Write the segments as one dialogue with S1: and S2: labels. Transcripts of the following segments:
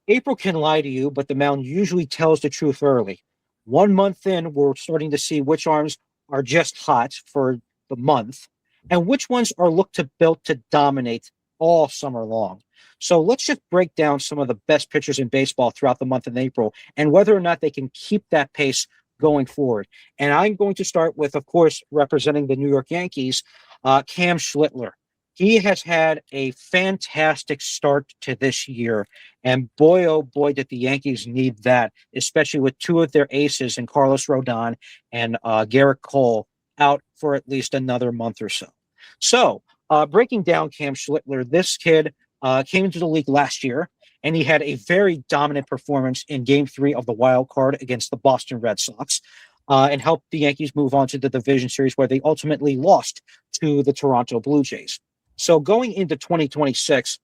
S1: April can lie to you, but the mound usually tells the truth early. 1 month in, we're starting to see which arms are just hot for the month and which ones are looked to built to dominate all summer long. So let's just break down some of the best pitchers in baseball throughout the month of April and whether or not they can keep that pace going forward. And I'm going to start with, of course, representing the New York Yankees, Cam Schlittler. He has had a fantastic start to this year. And boy, oh boy, did the Yankees need that, especially with two of their aces in Carlos Rodon and Garrett Cole out for at least another month or so. So, breaking down Cam Schlittler, this kid came into the league last year, and he had a very dominant performance in Game 3 of the wild card against the Boston Red Sox. And helped the Yankees move on to the division series where they ultimately lost to the Toronto Blue Jays. So going into 2026,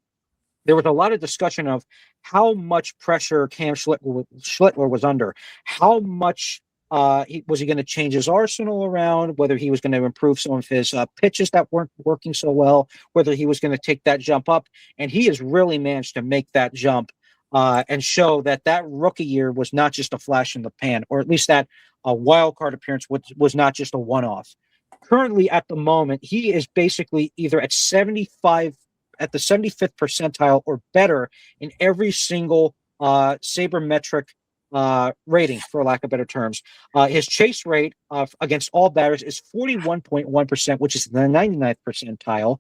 S1: there was a lot of discussion of how much pressure Cam Schlittler was under, how much was he going to change his arsenal around, whether he was going to improve some of his pitches that weren't working so well, whether he was going to take that jump up. And he has really managed to make that jump and show that that rookie year was not just a flash in the pan, or at least that a wild card appearance was not just a one-off. Currently, at the moment, he is basically either at 75 at the 75th percentile or better in every single sabermetric rating, for lack of better terms. His chase rate against all batters is 41.1%, which is the 99th percentile.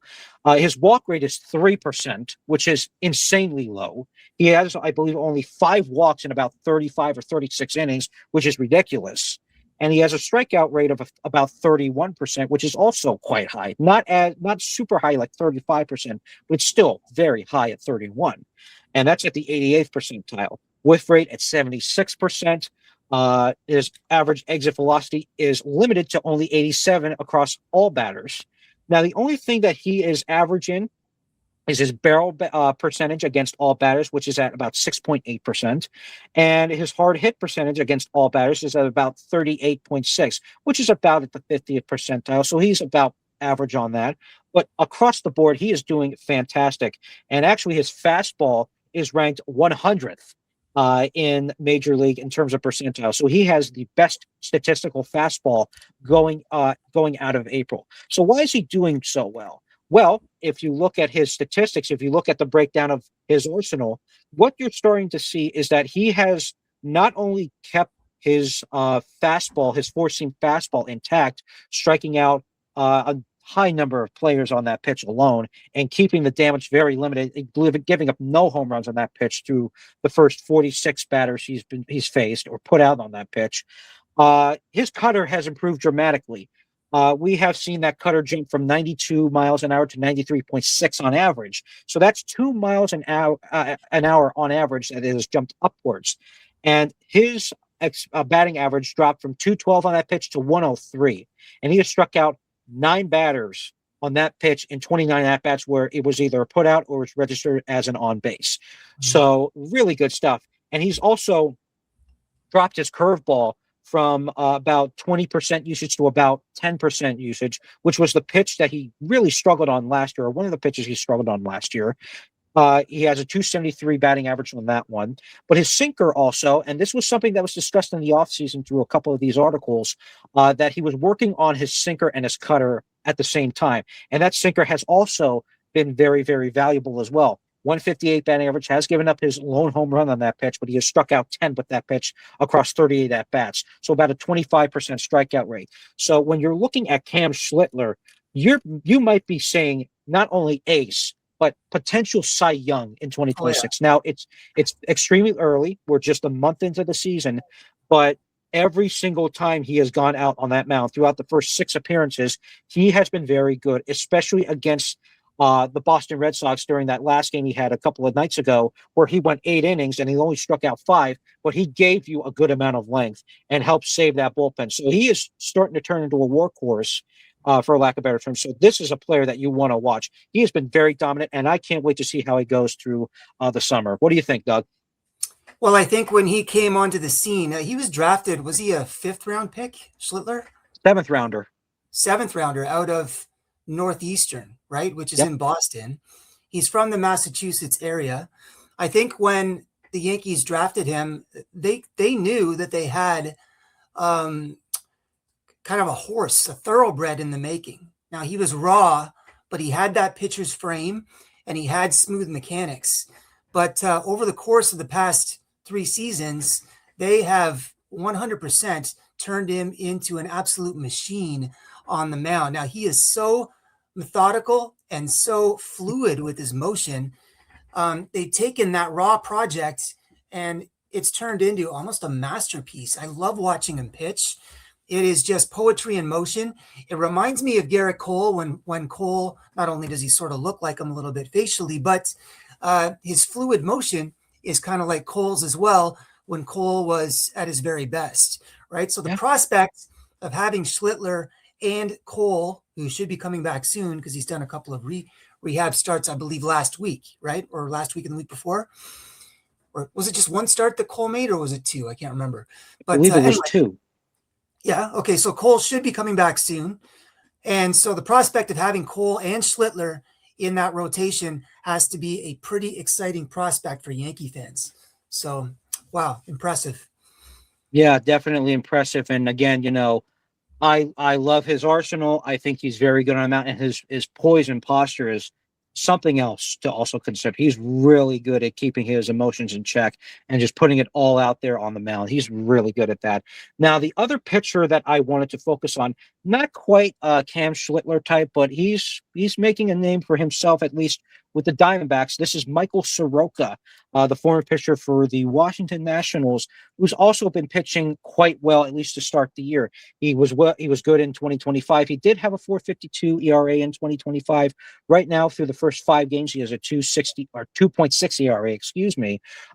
S1: His walk rate is 3%, which is insanely low. He has, I believe, only 5 walks in about 35 or 36 innings, which is ridiculous. And he has a strikeout rate of about 31%, which is also quite high. Not super high like 35%, but still very high at 31. And that's at the 88th percentile. Whiff rate at 76%. His average exit velocity is limited to only 87 across all batters. Now, the only thing that he is averaging is his barrel percentage against all batters, which is at about 6.8%. And his hard hit percentage against all batters is at about 38.6, which is about at the 50th percentile. So he's about average on that. But across the board, he is doing fantastic. And actually, his fastball is ranked 100th in Major League in terms of percentile. So he has the best statistical fastball going out of April. So why is he doing so well? Well, if you look at his statistics, if you look at the breakdown of his arsenal, what you're starting to see is that he has not only kept his fastball, his four-seam fastball intact, striking out a high number of players on that pitch alone and keeping the damage very limited, giving up no home runs on that pitch through the first 46 batters he's faced or put out on that pitch. His cutter has improved dramatically. We have seen that cutter jump from 92 miles an hour to 93.6 on average. So that's 2 miles an hour on average that has jumped upwards. And his batting average dropped from 212 on that pitch to 103. And he has struck out 9 batters on that pitch in 29 at-bats where it was either a put out or was registered as an on base. So really good stuff. And he's also dropped his curveball from about 20% usage to about 10% usage, which was the pitch that he really struggled on last year, or one of the pitches he struggled on last year. He has a 273 batting average on that one. But his sinker also, and this was something that was discussed in the offseason through a couple of these articles, that he was working on his sinker and his cutter at the same time. And that sinker has also been very, very valuable as well. 158 batting average, has given up his lone home run on that pitch, but he has struck out 10 with that pitch across 38 at-bats. So about a 25% strikeout rate. So when you're looking at Cam Schlittler, you might be saying not only ace, but potential Cy Young in 2026. Now, it's extremely early. We're just a month into the season, but every single time he has gone out on that mound throughout the first 6 appearances, he has been very good, especially against the Boston Red Sox during that last game he had a couple of nights ago, where he went 8 innings and he only struck out 5, but he gave you a good amount of length and helped save that bullpen. So he is starting to turn into a workhorse, for lack of better terms. So this is a player that you want to watch. He has been very dominant, and I can't wait to see how he goes through the summer. What do you think, Doug?
S2: Well, I think when he came onto the scene, he was drafted. Was he a 5th round pick, Schlittler?
S1: 7th rounder.
S2: 7th rounder out of Northeastern, right? Which is in Boston. He's from the Massachusetts area. I think when the Yankees drafted him, they knew that they had um, kind of a horse, a thoroughbred in the making. Now he was raw, but he had that pitcher's frame and he had smooth mechanics. But over the course of the past 3 seasons, they have 100% turned him into an absolute machine on the mound. Now he is so methodical and so fluid with his motion. They've taken that raw project and it's turned into almost a masterpiece. I love watching him pitch. It is just poetry in motion. It reminds me of Garrett Cole when Cole, not only does he sort of look like him a little bit facially, but his fluid motion is kind of like Cole's as well when Cole was at his very best, right? So the prospect of having Schlittler and Cole, who should be coming back soon because he's done a couple of rehab starts, I believe, last week, right? Or last week and the week before. Or was it just one start that Cole made, or was it two? I can't remember. But
S1: I believe it was two.
S2: Yeah. Okay. So Cole should be coming back soon. And so the prospect of having Cole and Schlittler in that rotation has to be a pretty exciting prospect for Yankee fans. So, wow, impressive.
S1: Yeah, definitely impressive. And again, I love his arsenal. I think he's very good on the mound, and his poise and posture is something else to also consider. He's really good at keeping his emotions in check and just putting it all out there on the mound. He's really good at that. Now, the other pitcher that I wanted to focus on, not quite Cam Schlittler type, but he's making a name for himself, at least with the Diamondbacks. This is Michael Soroka, the former pitcher for the Washington Nationals, who's also been pitching quite well, at least to start the year. He was good in 2025. He did have a 4.52 ERA in 2025. Right now, through the first 5 games, he has a 2.6 ERA,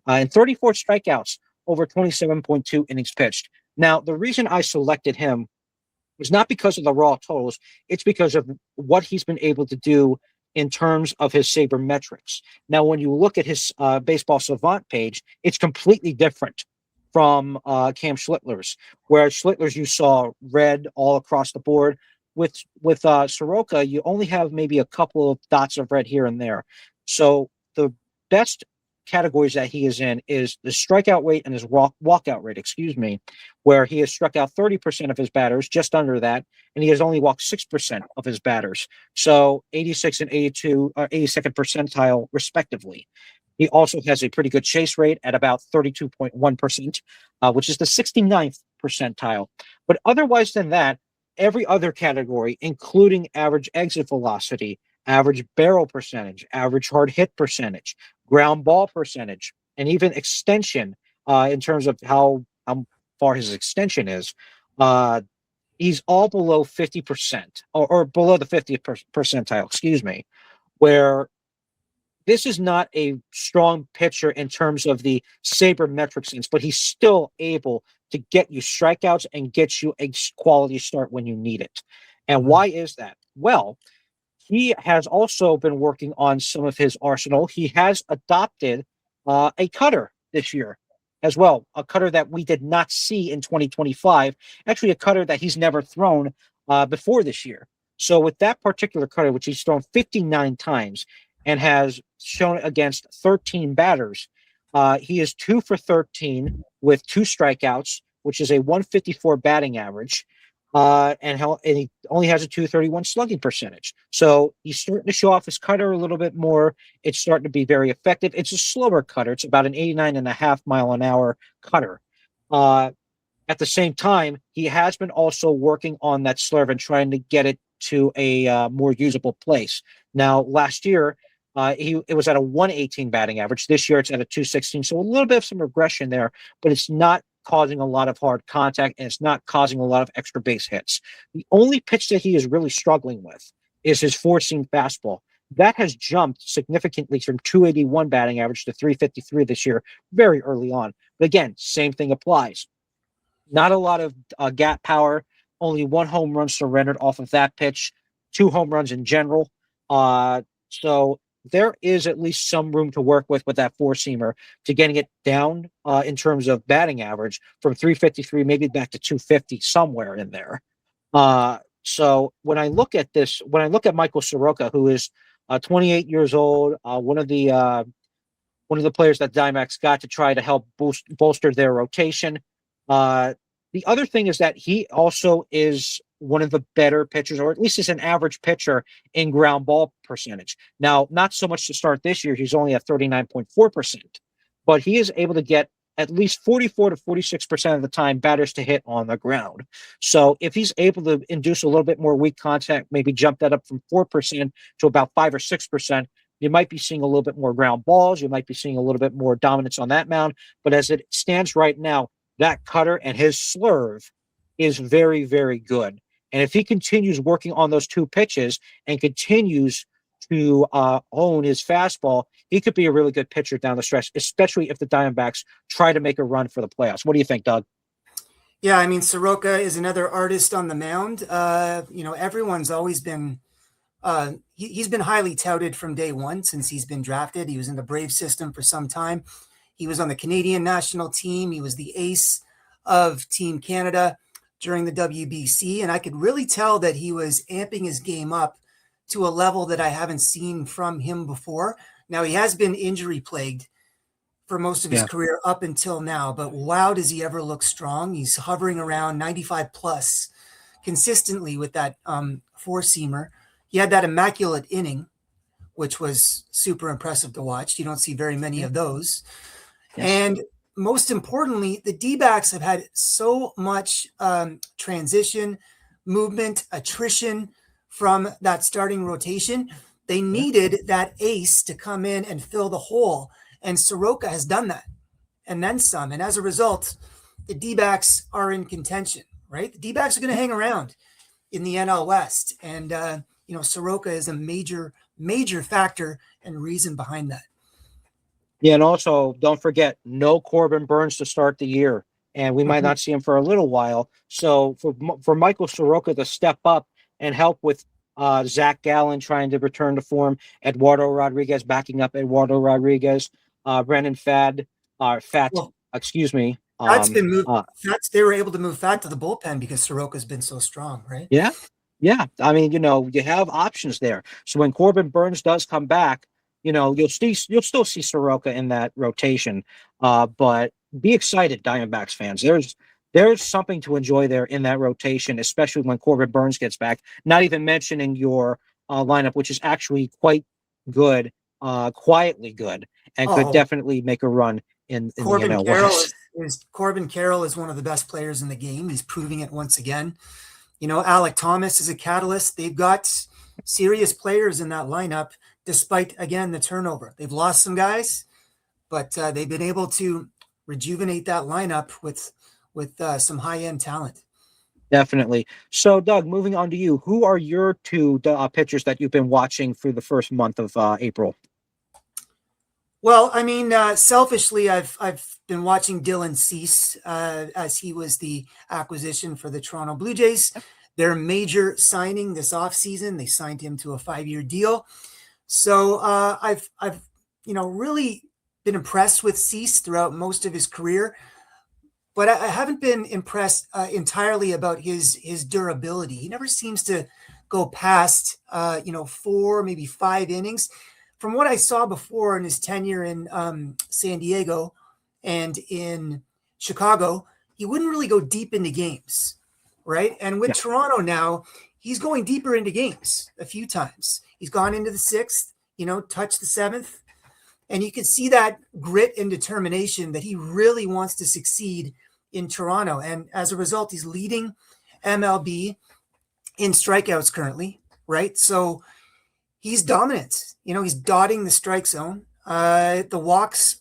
S1: and 34 strikeouts over 27.2 innings pitched. Now, the reason I selected him was not because of the raw totals. It's because of what he's been able to do in terms of his sabermetrics. Now, when you look at his Baseball Savant page, it's completely different from Cam Schlittler's, where Schlittler's you saw red all across the board. With Soroka, you only have maybe a couple of dots of red here and there. So the best categories that he is in is the strikeout rate and his walkout rate, where he has struck out 30% of his batters, just under that, and he has only walked 6% of his batters. So 86 and 82 percentile, respectively. He also has a pretty good chase rate at about 32.1%, which is the 69th percentile. But otherwise than that, every other category, including average exit velocity, average barrel percentage, average hard hit percentage, ground ball percentage, and even extension in terms of how far his extension is, he's all below 50% or below the 50th percentile, where this is not a strong pitcher in terms of the sabermetric sense, but he's still able to get you strikeouts and get you a quality start when you need it. And why is that? Well, he has also been working on some of his arsenal. He has adopted a cutter this year as well, a cutter that we did not see in 2025, actually a cutter that he's never thrown before this year. So with that particular cutter, which he's thrown 59 times and has shown against 13 batters, he is 2 for 13 with 2 strikeouts, which is a 154 batting average. And he only has a 231 slugging percentage. So he's starting to show off his cutter a little bit more. It's starting to be very effective. It's a slower cutter. It's about an 89.5 mile an hour cutter. At the same time, he has been also working on that slurve and trying to get it to a more usable place. Now, last year, it was at a 118 batting average. This year, it's at a 216. So a little bit of some regression there, but it's not causing a lot of hard contact, and it's not causing a lot of extra base hits. The only pitch that he is really struggling with is his four-seam fastball. That has jumped significantly from 281 batting average to 353 this year, very early on. But again, same thing applies. Not a lot of gap power, only 1 home run surrendered off of that pitch, 2 home runs in general. So there is at least some room to work with that four-seamer to getting it down in terms of batting average from 353, maybe back to 250, somewhere in there. So when I look at Michael Soroka, who is 28 years old, one of the one of the players that Diamondbacks got to try to help bolster their rotation. The other thing is that he also is one of the better pitchers, or at least is an average pitcher in ground ball percentage. Now, not so much to start this year. He's only at 39.4%, but he is able to get at least 44 to 46% of the time batters to hit on the ground. So if he's able to induce a little bit more weak contact, maybe jump that up from 4% to about 5 or 6%, you might be seeing a little bit more ground balls. You might be seeing a little bit more dominance on that mound. But as it stands right now, that cutter and his slurve is very, very good. And if he continues working on those two pitches and continues to own his fastball, he could be a really good pitcher down the stretch, especially if the Diamondbacks try to make a run for the playoffs. What do you think, Doug?
S2: Yeah, I mean, Soroka is another artist on the mound. Everyone's always been he's been highly touted from day one since he's been drafted. He was in the Brave system for some time. He was on the Canadian national team. He was the ace of Team Canada during the WBC. And I could really tell that he was amping his game up to a level that I haven't seen from him before. Now, he has been injury plagued for most of his career up until now, but wow, does he ever look strong. He's hovering around 95 plus consistently with that four-seamer. He had that immaculate inning, which was super impressive to watch. You don't see very many of those. Yes. And most importantly, the D-backs have had so much transition, movement, attrition from that starting rotation. They needed that ace to come in and fill the hole. And Soroka has done that and then some. And as a result, the D-backs are in contention, right? The D-backs are going to hang around in the NL West. And, Soroka is a major, major factor and reason behind that.
S1: Yeah, and also don't forget, no Corbin Burns to start the year, and we might not see him for a little while. So for Michael Soroka to step up and help with Zach Gallen trying to return to form, Eduardo Rodriguez backing up Eduardo Rodriguez, Brennan Fad, excuse me.
S2: That's been moved. They were able to move Fad to the bullpen because Soroka's been so strong, right?
S1: Yeah. Yeah. I mean, you have options there. So when Corbin Burns does come back, you'll still see Soroka in that rotation. But be excited, Diamondbacks fans. There's something to enjoy there in that rotation, especially when Corbin Burns gets back. Not even mentioning your lineup, which is actually quite good, quietly good, and could definitely make a run in the NL West.
S2: Corbin Carroll is one of the best players in the game. He's proving it once again. Alec Thomas is a catalyst. They've got serious players in that lineup, despite, again, the turnover. They've lost some guys, but they've been able to rejuvenate that lineup with some high-end talent.
S1: Definitely. So, Doug, moving on to you. Who are your two pitchers that you've been watching through the first month of April?
S2: Well, I mean, selfishly, I've been watching Dylan Cease as he was the acquisition for the Toronto Blue Jays. Their major signing this offseason. They signed him to a 5-year deal. So I've really been impressed with Cease throughout most of his career, but I haven't been impressed entirely about his durability. He never seems to go past 4, maybe 5 innings. From what I saw before in his tenure in San Diego and in Chicago, he wouldn't really go deep into games, right? And with Toronto now, he's going deeper into games a few times. He's gone into the 6th, touched the 7th. And you can see that grit and determination that he really wants to succeed in Toronto. And as a result, he's leading MLB in strikeouts currently, right? So he's dominant. He's dotting the strike zone. The walks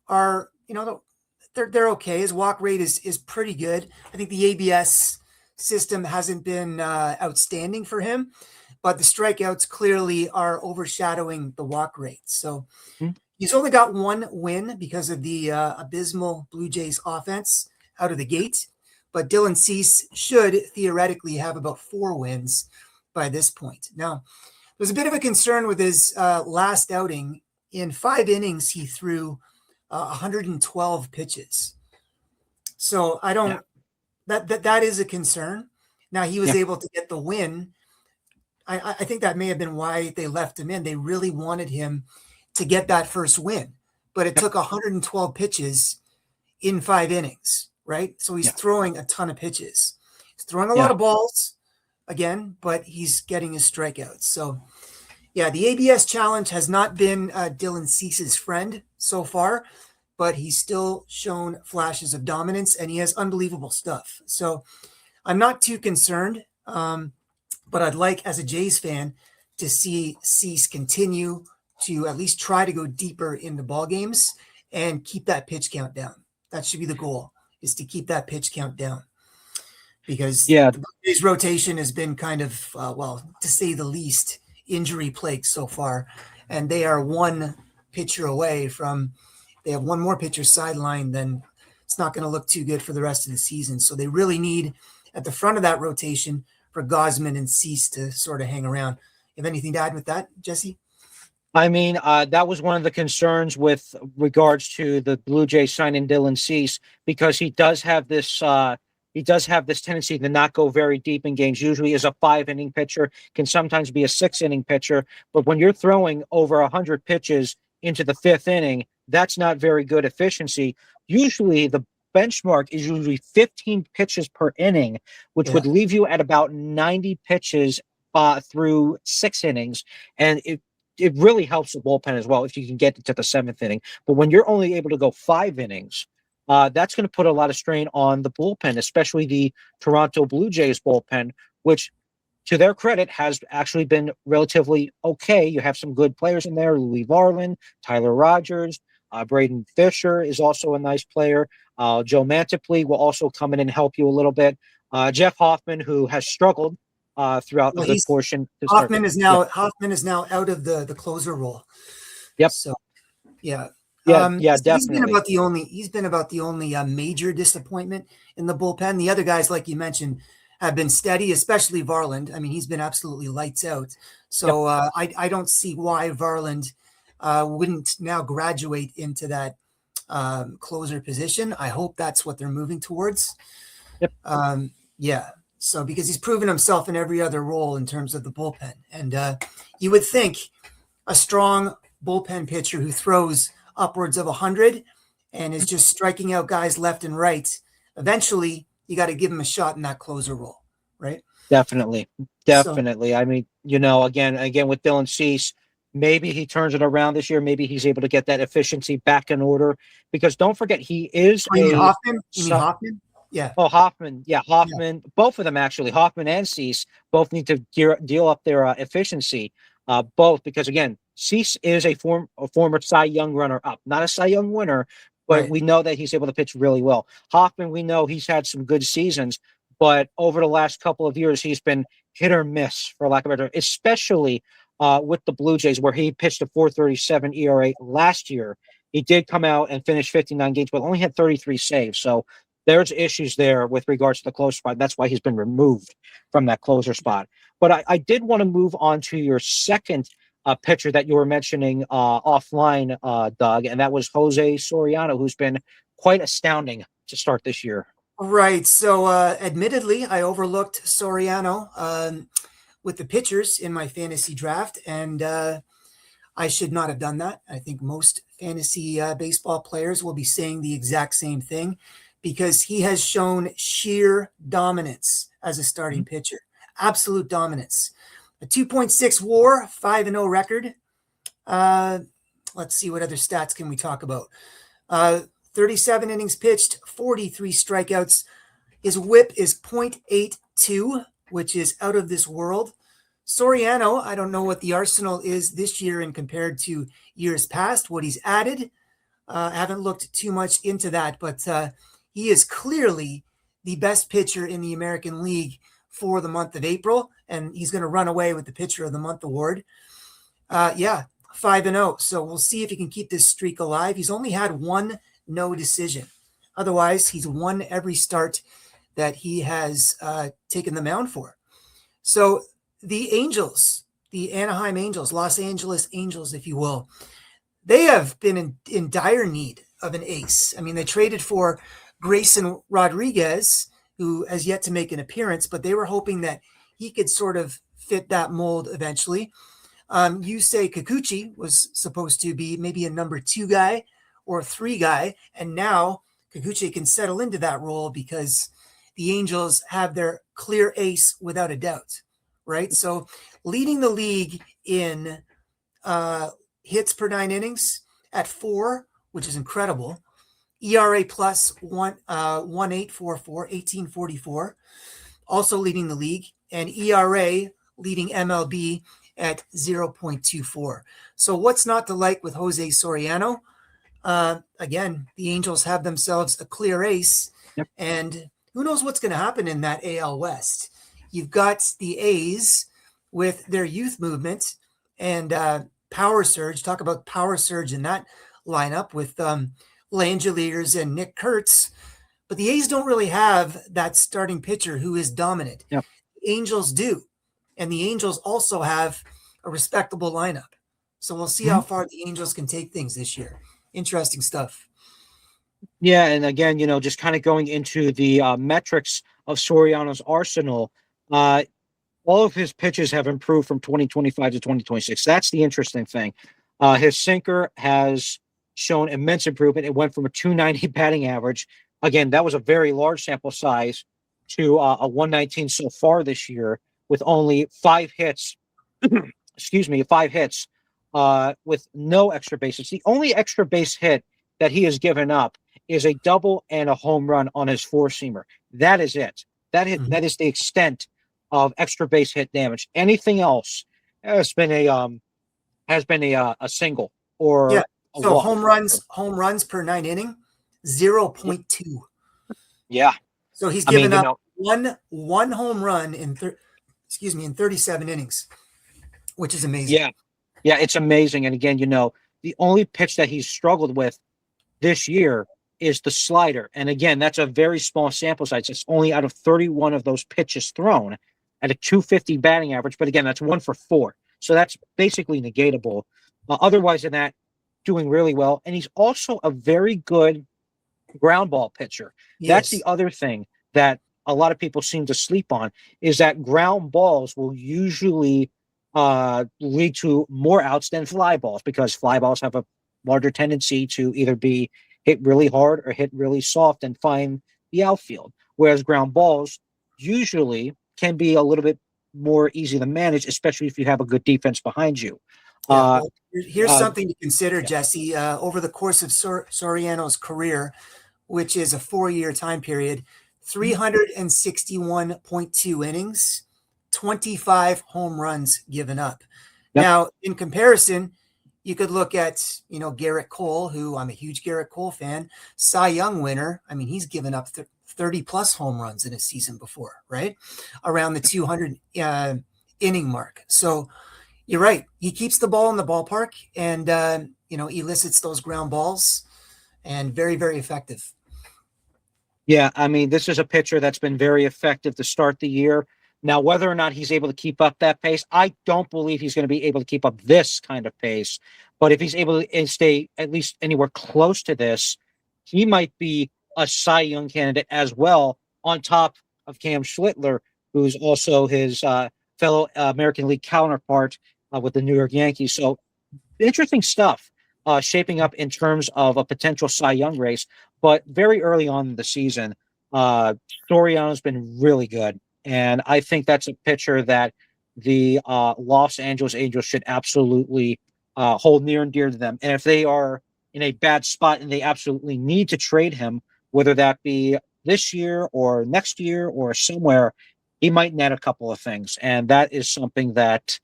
S2: are, they're okay. His walk rate is pretty good. I think the ABS system hasn't been outstanding for him, but the strikeouts clearly are overshadowing the walk rate. So he's only got 1 win because of the abysmal Blue Jays offense out of the gate. But Dylan Cease should theoretically have about 4 wins by this point. Now, there's a bit of a concern with his last outing. In 5 innings, he threw 112 pitches. So I don't. That is a concern. Now he was able to get the win. I think that may have been why they left him in. They really wanted him to get that first win but it took 112 pitches in 5 innings, right? So he's throwing a ton of pitches. He's throwing a lot of balls again, but he's getting his strikeouts. So, yeah, the ABS challenge has not been Dylan Cease's friend so far, but he's still shown flashes of dominance, and he has unbelievable stuff. So I'm not too concerned, but I'd like, as a Jays fan, to see Cease continue to at least try to go deeper into ball games and keep that pitch count down. That should be the goal, is to keep that pitch count down. Because the Jays rotation has been kind of, well, to say the least, injury plagued so far. And they are one pitcher away from, they have one more pitcher sidelined, then it's not going to look too good for the rest of the season. So they really need, at the front of that rotation, for Gausman and Cease to sort of hang around. You have anything to add with that, Jesse?
S1: I mean, that was one of the concerns with regards to the Blue Jays signing Dylan Cease, because he does have this tendency to not go very deep in games. Usually is a 5-inning pitcher, can sometimes be a 6-inning pitcher. But when you're throwing over 100 pitches into the 5th inning, that's not very good efficiency. Usually the benchmark is usually 15 pitches per inning, which would leave you at about 90 pitches through 6 innings. And it really helps the bullpen as well if you can get to the 7th inning. But when you're only able to go 5 innings, that's going to put a lot of strain on the bullpen, especially the Toronto Blue Jays bullpen, which, to their credit, has actually been relatively okay. You have some good players in there: Louis Varland, Tyler Rogers, Braden Fisher is also a nice player. Joe Mantiply will also come in and help you a little bit. Jeff Hoffman, who has struggled throughout the portion.
S2: Hoffman is now out of the closer role.
S1: Yep.
S2: So, yeah.
S1: Definitely.
S2: He's been about the only major disappointment in the bullpen. The other guys, like you mentioned, have been steady, especially Varland. I mean, he's been absolutely lights out. So I don't see why Varland wouldn't now graduate into that closer position. I hope that's what they're moving towards.
S1: Yep.
S2: So because he's proven himself in every other role in terms of the bullpen, and you would think a strong bullpen pitcher who throws upwards of 100 and is just striking out guys left and right, eventually you got to give him a shot in that closer role, right?
S1: Definitely. I mean, again with Dylan Cease, maybe he turns it around this year. Maybe he's able to get that efficiency back in order, because don't forget, he is
S2: Hoffman? You mean Hoffman? Yeah.
S1: Oh, Hoffman. Yeah, Hoffman. Yeah. Both of them, actually. Hoffman and Cease both need to deal up their efficiency. Both, because, again, Cease is a former Cy Young runner-up, not a Cy Young winner, but we know that he's able to pitch really well. Hoffman, we know he's had some good seasons, but over the last couple of years, he's been hit or miss, for lack of a better, especially with the Blue Jays, where he pitched a 4.37 ERA last year. He did come out and finish 59 games, but only had 33 saves. So there's issues there with regards to the closer spot. That's why he's been removed from that closer spot. But I did want to move on to your second pitcher that you were mentioning offline, Doug, and that was Jose Soriano, who's been quite astounding to start this year.
S2: Right. So admittedly, I overlooked Soriano with the pitchers in my fantasy draft, and I should not have done that. I think most fantasy baseball players will be saying the exact same thing, because he has shown sheer dominance as a starting pitcher. Absolute dominance. A 2.6 WAR, 5-0 record. Let's see, what other stats can we talk about? 37 innings pitched, 43 strikeouts. His whip is .82, which is out of this world. Soriano, I don't know what the arsenal is this year and compared to years past, what he's added. I haven't looked too much into that, but he is clearly the best pitcher in the American League for the month of April, and he's going to run away with the Pitcher of the Month award. 5-0. So we'll see if he can keep this streak alive. He's only had one no decision. Otherwise, he's won every start that he has taken the mound for. So the Angels, the Anaheim Angels, Los Angeles Angels, if you will, they have been in dire need of an ace. I mean, they traded for Grayson Rodriguez, who has yet to make an appearance, but they were hoping that he could sort of fit that mold eventually. Yusei Kikuchi was supposed to be maybe a number 2 guy or a 3 guy. And now Kikuchi can settle into that role because the Angels have their clear ace without a doubt, right? So leading the league in hits per 9 innings at 4, which is incredible. ERA plus 1844, 1844, also leading the league, and ERA leading MLB at 0.24. So what's not to like with Jose Soriano? Again, the Angels have themselves a clear ace,
S1: Yep.
S2: and who knows what's going to happen in that AL West. You've got the A's with their youth movement and power surge. Talk about power surge in that lineup with Langeliers and Nick Kurtz. But the A's don't really have that starting pitcher who is dominant.
S1: Yep.
S2: Angels do. And the Angels also have a respectable lineup. So we'll see how far the Angels can take things this year. Interesting stuff.
S1: Yeah, and again, just kind of going into the metrics of Soriano's arsenal, all of his pitches have improved from 2025 to 2026. That's the interesting thing. His sinker has shown immense improvement. It went from a 290 batting average. Again, that was a very large sample size to a 119 so far this year with only 5 hits. Excuse me, 5 hits with no extra bases. The only extra base hit that he has given up is a double and a home run on his 4-seamer. That is it. That is the extent of extra base hit damage. Anything else has been a single or
S2: yeah.
S1: A
S2: so
S1: walk.
S2: home runs per 9 inning, 0.2.
S1: Yeah.
S2: So he's given up one home run in 37 innings, which is amazing.
S1: Yeah. Yeah, it's amazing. And again, the only pitch that he's struggled with this year is the slider. And again, that's a very small sample size. It's only out of 31 of those pitches thrown at a 250 batting average. But again, that's 1 for 4. So that's basically negatable. Otherwise than that, doing really well. And he's also a very good ground ball pitcher.
S2: Yes.
S1: That's the other thing that a lot of people seem to sleep on, is that ground balls will usually lead to more outs than fly balls, because fly balls have a larger tendency to either be hit really hard or hit really soft and find the outfield. Whereas ground balls usually can be a little bit more easy to manage, especially if you have a good defense behind you.
S2: Well, here's something to consider, Jesse. Over the course of Soriano's career, which is a 4-year time period, 361.2 innings, 25 home runs given up. Yep. Now, in comparison, you could look at, Garrett Cole, who I'm a huge Garrett Cole fan, Cy Young winner. I mean, he's given up 30 plus home runs in a season before, right? Around the 200 inning mark. So you're right. He keeps the ball in the ballpark and, elicits those ground balls, and very, very effective.
S1: Yeah. I mean, this is a pitcher that's been very effective to start the year. Now, whether or not he's able to keep up that pace, I don't believe he's going to be able to keep up this kind of pace. But if he's able to stay at least anywhere close to this, he might be a Cy Young candidate as well, on top of Cam Schlittler, who's also his fellow American League counterpart with the New York Yankees. So interesting stuff shaping up in terms of a potential Cy Young race. But very early on in the season, Soriano's been really good. And I think that's a pitcher that the Los Angeles Angels should absolutely hold near and dear to them. And if they are in a bad spot and they absolutely need to trade him, whether that be this year or next year or somewhere, he might net a couple of things. And that is something that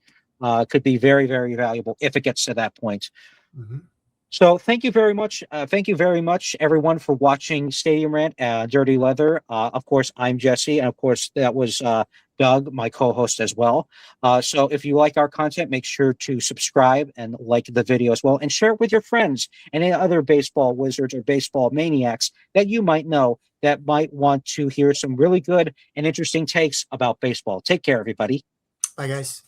S1: could be very, very valuable if it gets to that point. Mm-hmm. So thank you very much. Thank you very much, everyone, for watching Stadium Rant, Dirty Leather. Of course, I'm Jesse. And of course, that was Doug, my co-host as well. So if you like our content, make sure to subscribe and like the video as well, and share it with your friends and any other baseball wizards or baseball maniacs that you might know that might want to hear some really good and interesting takes about baseball. Take care, everybody.
S2: Bye, guys.